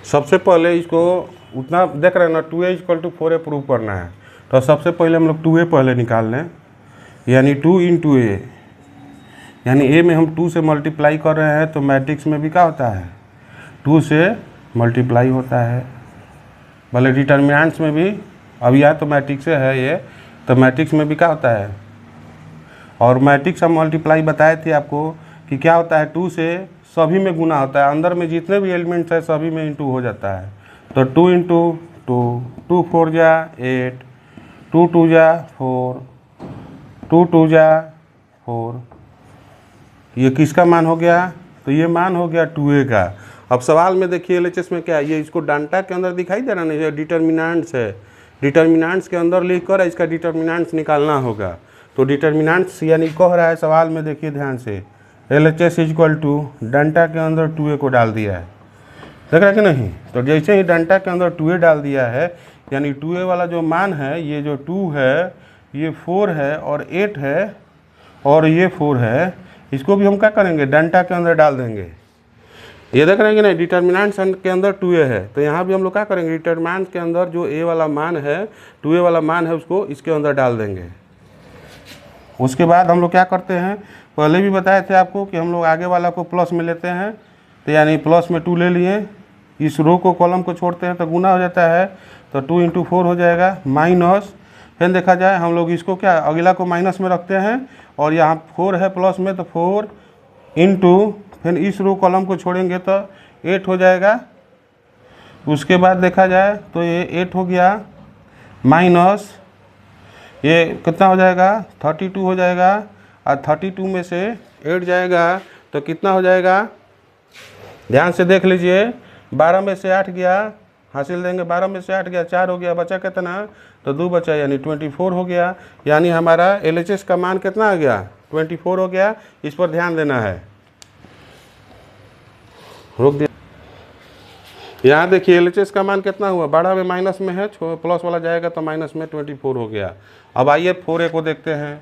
सबसे पहले इसको उतना देख रहे हैं ना, 2a = 4a प्रूव करना है। तो सबसे पहले हम लोग 2a पहले निकाल लें, यानी 2 × a, यानी a में हम 2 से मल्टीप्लाई कर रहे हैं तो मैट्रिक्स में भी क्या होता है, 2 से मल्टीप्लाई होता है। भले डिटर्मिनेंट्स में भी, अब यह तो मैट्रिक्स से है ये, तो मैट्रिक्स में भी क्या होता है। और मैट्रिक्स हम मल्टीप्लाई बताए थे आपको कि क्या होता है, 2 से सभी में गुना होता है, अंदर में जितने भी एलिमेंट्स है सभी में इंटू हो जाता है। तो 2 × 2, 2 4 जा 8, 2 2 जा 4, 2 2 जा 4। ये किसका मान हो गया, तो ये मान हो गया 2a का। अब सवाल में देखिए LHS में क्या है, ये इसको डांटा के अंदर दिखाई दे रहा नहीं, ये डिटर्मिनेंट्स है, डिटर्मिनेंट्स के अंदर लिख कर इसका डिटर्मिनेंट्स निकालना होगा। तो डिटर्मिनेंट्स यानी कह रहा है सवाल में, देखिए ध्यान से, LHS = डांटा के अंदर 2a को डाल दिया है, देख रहा है कि नहीं। तो जैसे ही डांटा के अंदर 2a डाल दिया है, यानी 2a वाला जो मान है, ये जो 2 है, ये 4 है और 8 है और ये 4 है, इसको भी हम क्या करेंगे, डांटा के अंदर डाल देंगे। ये देख रहे हैं कि नहीं, डिटर्मिनेंट्स के अंदर 2a है, तो यहाँ भी हम लोग क्या करेंगे, डिटर्मिनेंट्स के अंदर जो a वाला मान है, 2a वाला मान है, उसको इसके अंदर डाल देंगे। उसके बाद हम लोग क्या करते हैं, पहले भी बताए थे आपको कि हम लोग आगे वाला को प्लस में लेते हैं, तो यानी प्लस में 2 ले लिए, इस रो को कॉलम को छोड़ते हैं तो गुना हो जाता है, तो 2 × 4 हो जाएगा, माइनस, फिर देखा जाए हम लोग इसको क्या अगला को माइनस में रखते हैं और यहाँ 4 है प्लस में, तो 4 × फिर इस रो कॉलम को छोड़ेंगे तो 8 हो जाएगा। उसके बाद देखा जाए तो ये 8 हो गया, माइनस ये कितना हो जाएगा, 32 हो जाएगा, और 32 में से 8 जाएगा तो कितना हो जाएगा, ध्यान से देख लीजिए, 12 में से 8 गया, हासिल देंगे, 12 में से 8 गया, 4 हो गया, बचा कितना, तो 2 बचा, यानी 24 हो गया। यानी हमारा LHS का मान कितना आ गया, 24 हो गया। इस पर ध्यान देना है, रोक दिया। यहाँ देखिए LHS का मान कितना हुआ, 12 में माइनस में है, प्लस वाला जाएगा तो माइनस में 24 हो गया। अब आइए 4a को देखते हैं,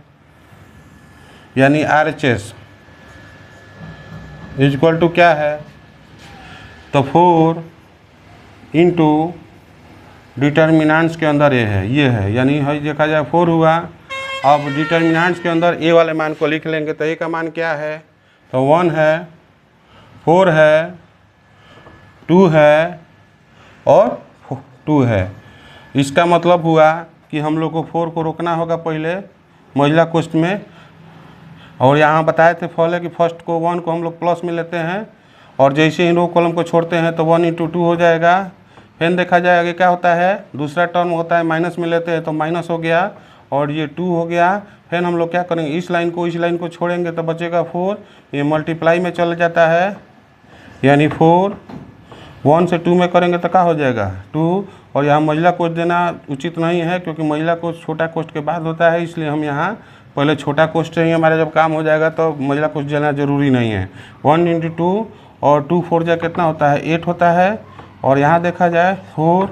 यानी RHS = क्या है, तो 4 × डिटर्मिनेंट्स के अंदर a है, ये है, यानी देखा जाए 4 हुआ। अब डिटर्मिनेंट्स के अंदर a वाले मान को लिख लेंगे, तो a का मान क्या है, तो 1 है, 4 है, 2 है और 2 है। इसका मतलब हुआ कि हम लोग को 4 को रोकना होगा पहले महिला कोष्ठ में, और यहाँ बताए थे पहले कि फर्स्ट को 1 को हम लोग प्लस में लेते हैं, और जैसे ही रो कॉलम को छोड़ते हैं तो 1 × 2 हो जाएगा। फिर देखा जाए आगे क्या होता है, दूसरा टर्म होता है माइनस में लेते हैं तो माइनस हो गया और ये 2 हो गया। फिर हम लोग क्या करेंगे, इस लाइन को छोड़ेंगे तो बचेगा 4, ये मल्टीप्लाई में चल जाता है, यानी 4 1 से 2 में करेंगे तो क्या हो जाएगा 2। और यहाँ महिला कोष्ठ देना उचित नहीं है, क्योंकि महिला कोष्ठ छोटा कोष्ठ के बाद होता है, इसलिए हम यहाँ पहले छोटा कोष्ठ से ही हमारा जब काम हो जाएगा तो महिला कोष्ठ देना जरूरी नहीं है। 1 × 2 और 2 4 जा कितना होता है, 8 होता है। और यहाँ देखा जाए 4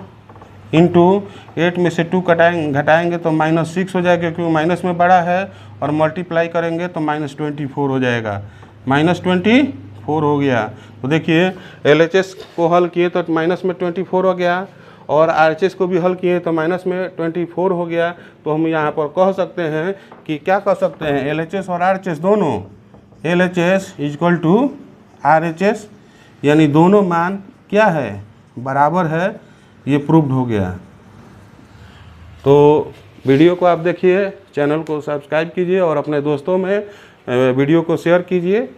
× 8 में से 2 घटाएंगे तो -6 हो जाएगा, क्योंकि माइनस में बड़ा है, और मल्टीप्लाई करेंगे तो -24 हो जाएगा, -24 हो गया। तो देखिए LHS को हल किए तो माइनस में 24 हो गया, और RHS को भी हल किए तो माइनस में 24 हो गया। तो हम यहाँ पर कह सकते हैं कि क्या कह सकते हैं, LHS और RHS दोनों, LHS = RHS, यानी दोनों मान क्या है, बराबर है, ये प्रूव्ड हो गया। तो वीडियो को आप देखिए, चैनल को सब्सक्राइब कीजिए और अपने दोस्तों में वीडियो को शेयर कीजिए।